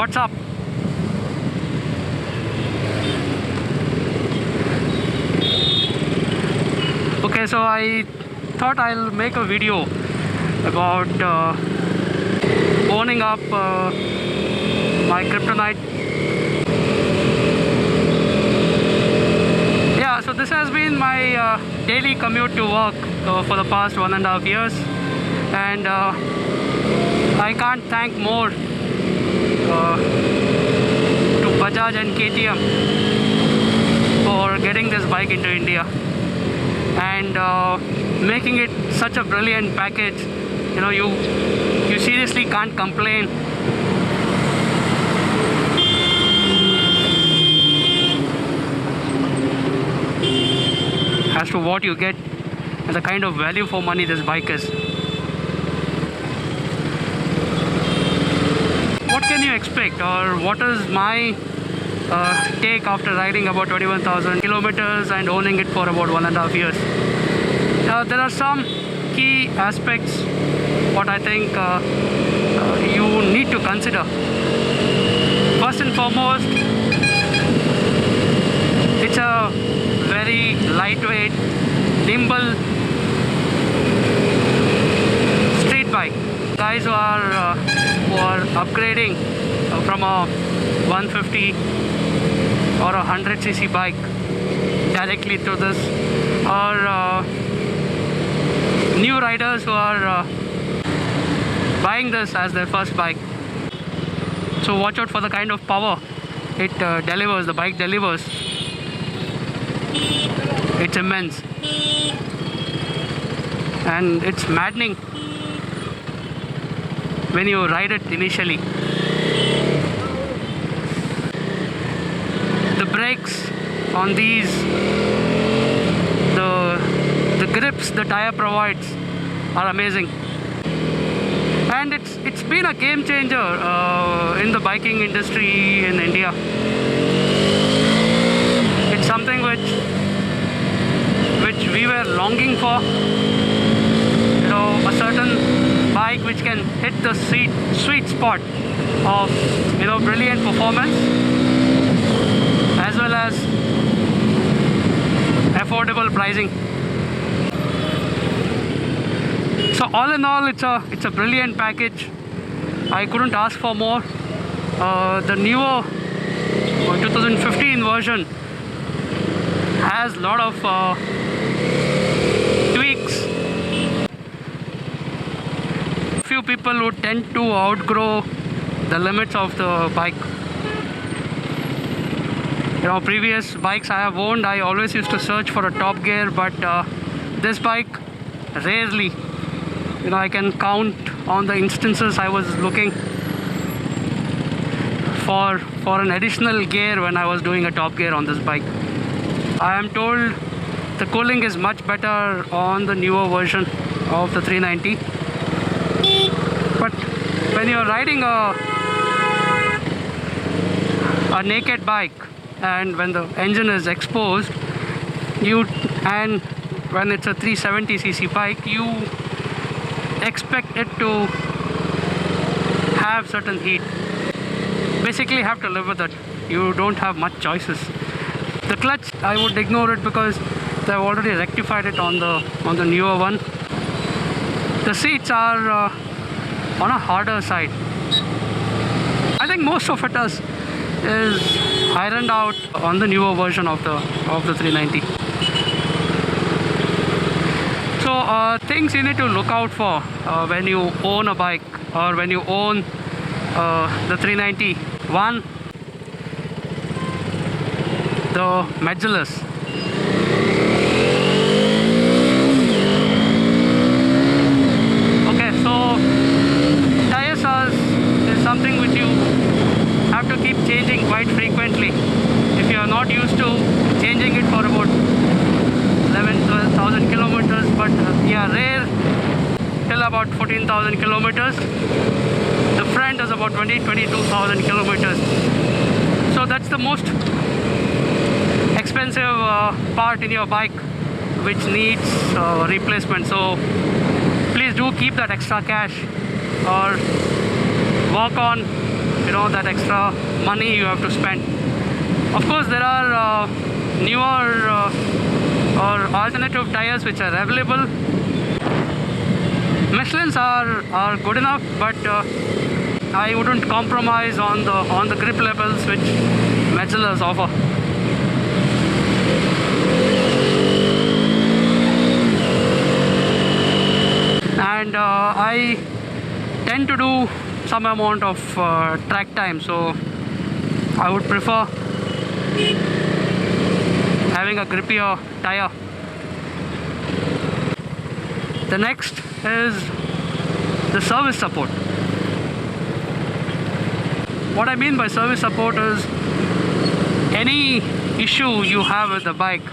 what's up? Okay, so I thought I'll make a video about owning up my Kryptonite. Yeah, so this has been my daily commute to work for the past 1.5 years, and I can't thank more to Bajaj and KTM for getting this bike into India and making it such a brilliant package. You know, you seriously can't complain. As to what you get and the kind of value for money this bike is. What can you expect, or what is my take after riding about 21,000 kilometers and owning it for about 1.5 years? There are some key aspects what I think you need to consider. First and foremost, it's a very lightweight, nimble street bike. Guys who are upgrading from a 150 or a 100cc bike directly to this, or new riders who are buying this as their first bike. So watch out for the kind of power it delivers, the bike delivers. It's immense and it's maddening when you ride it initially. The brakes on these, the grips the tire provides are amazing, and it's been a game changer in the biking industry in India. It's something which we were longing for. You know, a certain bike which can hit the sweet spot of, you know, brilliant performance as well as affordable pricing. So all in all, it's a brilliant package. I couldn't ask for more. The newer 2015 version has a lot of tweaks. Few people would tend to outgrow the limits of the bike. You know, previous bikes I have owned, I always used to search for a top gear, but this bike, rarely. You know, I can count on the instances I was looking for an additional gear when I was doing a top gear on this bike. I am told the cooling is much better on the newer version of the 390. But when you're riding a naked bike and when the engine is exposed, and when it's a 370cc bike, you expect it to have certain heat. Basically have to live with it. You don't have much choices. The clutch, I would ignore it because they've already rectified it on the newer one. The seats are on a harder side. I think most of it is ironed out on the newer version of the 390. So things you need to look out for when you own a bike or when you own the 390. One, the medullas. Okay, so tires is something which you have to keep changing quite frequently. If you are not used to changing it for about 11,000 kilometers, but yeah, rare till about 14,000 kilometers. The front is about 22,000 kilometers. So that's the most expensive part in your bike which needs replacement. So please do keep that extra cash or work on that extra money you have to spend. Of course, there are newer or alternative tires which are available. Michelin's are good enough, but I wouldn't compromise on the grip levels which Michelin's offer. And I tend to do some amount of track time, so I would prefer having a grippier tire. The next is the service support. What I mean by service support is any issue you have with the bike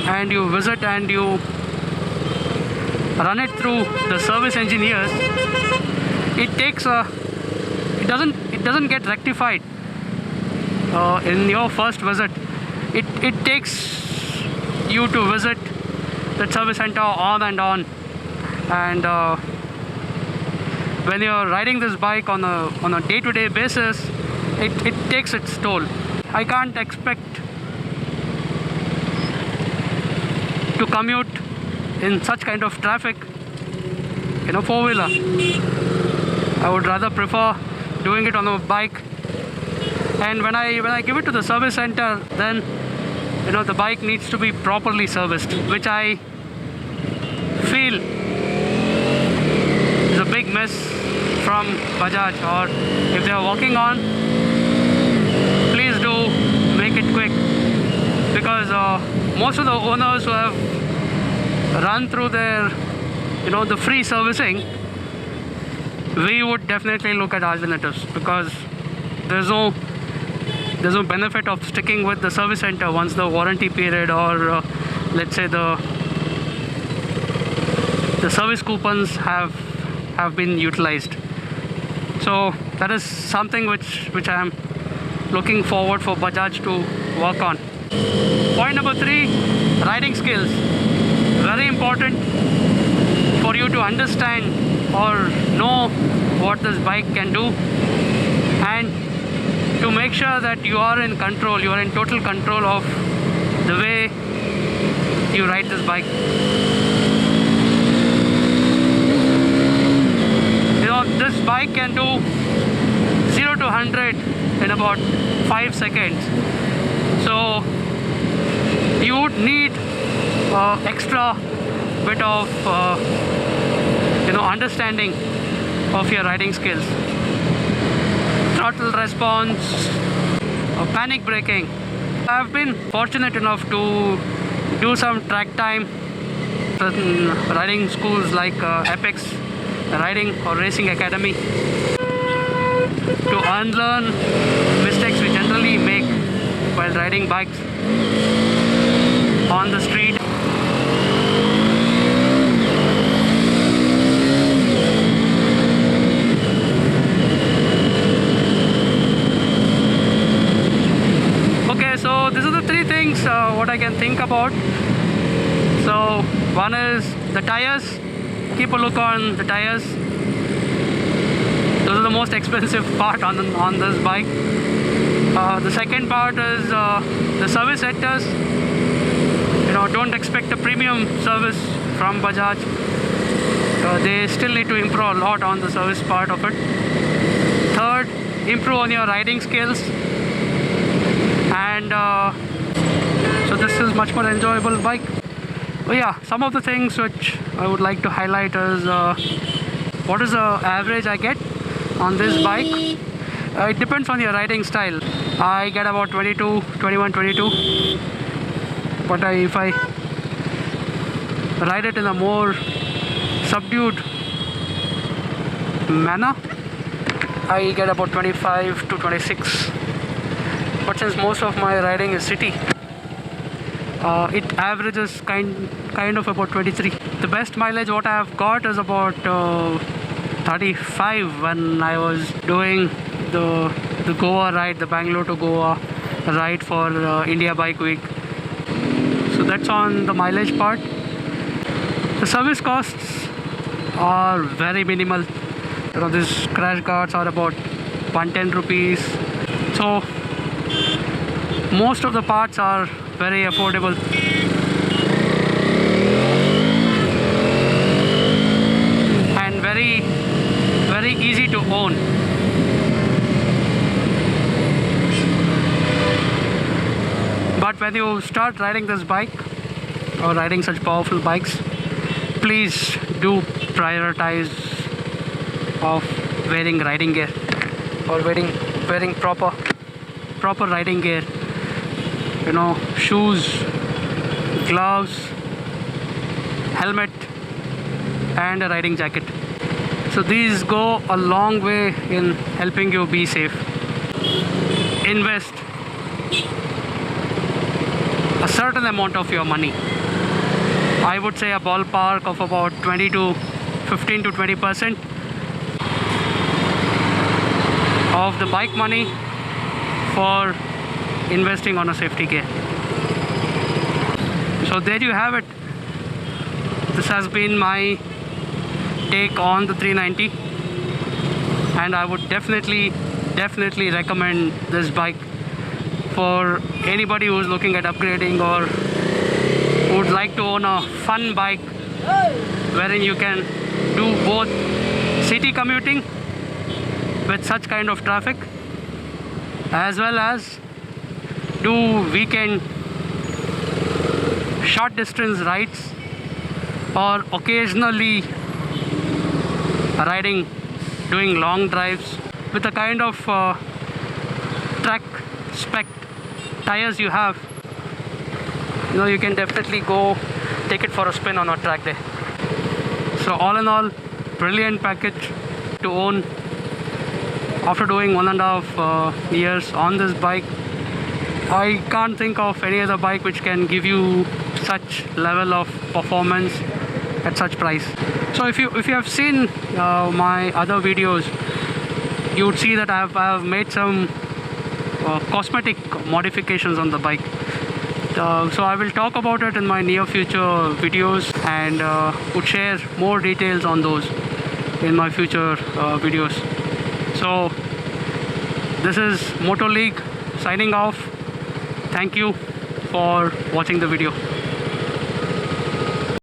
and you visit and you run it through the service engineers, it doesn't get rectified in your first visit. It takes you to visit the service center on and on, and when you're riding this bike on a day-to-day basis, it takes its toll. I can't expect to commute in such kind of traffic in a four-wheeler. I would rather prefer doing it on a bike. And when I give it to the service center, then the bike needs to be properly serviced, which I feel is a big miss from Bajaj. Or if they are working on, please do make it quick, because most of the owners who have run through their the free servicing, we would definitely look at alternatives, because there's no benefit of sticking with the service center once the warranty period or let's say the service coupons have been utilized. So that is something which I am looking forward for Bajaj to work on. Point number 3, riding skills. Very important for you to understand or know what this bike can do, and to make sure that you are in control, you are in total control of the way you ride this bike. This bike can do 0 to 100 in about 5 seconds. So you would need extra bit of understanding of your riding skills. Throttle response, panic braking. I've been fortunate enough to do some track time certain riding schools like Apex Riding or Racing Academy, to unlearn mistakes we generally make while riding bikes on the street. Okay, so these are the 3 things what I can think about. So one is the tires. Keep a look on the tires. Those are the most expensive part on this bike. The second part is the service centers. Don't expect a premium service from Bajaj. They still need to improve a lot on the service part of it. Third, improve on your riding skills. And so this is much more enjoyable bike. But yeah, some of the things which I would like to highlight is what is the average I get on this bike. It depends on your riding style. I get about 22, 21, 22. But if I ride it in a more subdued manner, I get about 25 to 26. But since most of my riding is city, it averages kind of about 23. The best mileage what I have got is about 35 when I was doing the Goa ride, the Bangalore to Goa ride for India Bike Week. So that's on the mileage part. The service costs are very minimal. These crash guards are about 110 rupees. So most of the parts are very affordable. And very, very easy to own. But when you start riding this bike or riding such powerful bikes, please do prioritize of wearing riding gear or wearing proper riding gear. You know, shoes, gloves, helmet, and a riding jacket. So these go a long way in helping you be safe. Invest a certain amount of your money. I would say a ballpark of about 15 to 20% of the bike money for investing on a safety gear. So there you have it. This has been my take on the 390, and I would definitely recommend this bike for anybody who's looking at upgrading or would like to own a fun bike wherein you can do both city commuting with such kind of traffic as well as do weekend short distance rides or occasionally doing long drives with the kind of track spec tires you have. You know, you can definitely go take it for a spin on a track day. So all in all, brilliant package to own. After doing 1.5 years on this bike, I can't think of any other bike which can give you such level of performance at such price. So if you have seen my other videos, you would see that I have made some cosmetic modifications on the bike. So I will talk about it in my near future videos and would share more details on those in my future videos. So this is Moto League signing off. Thank you for watching the video.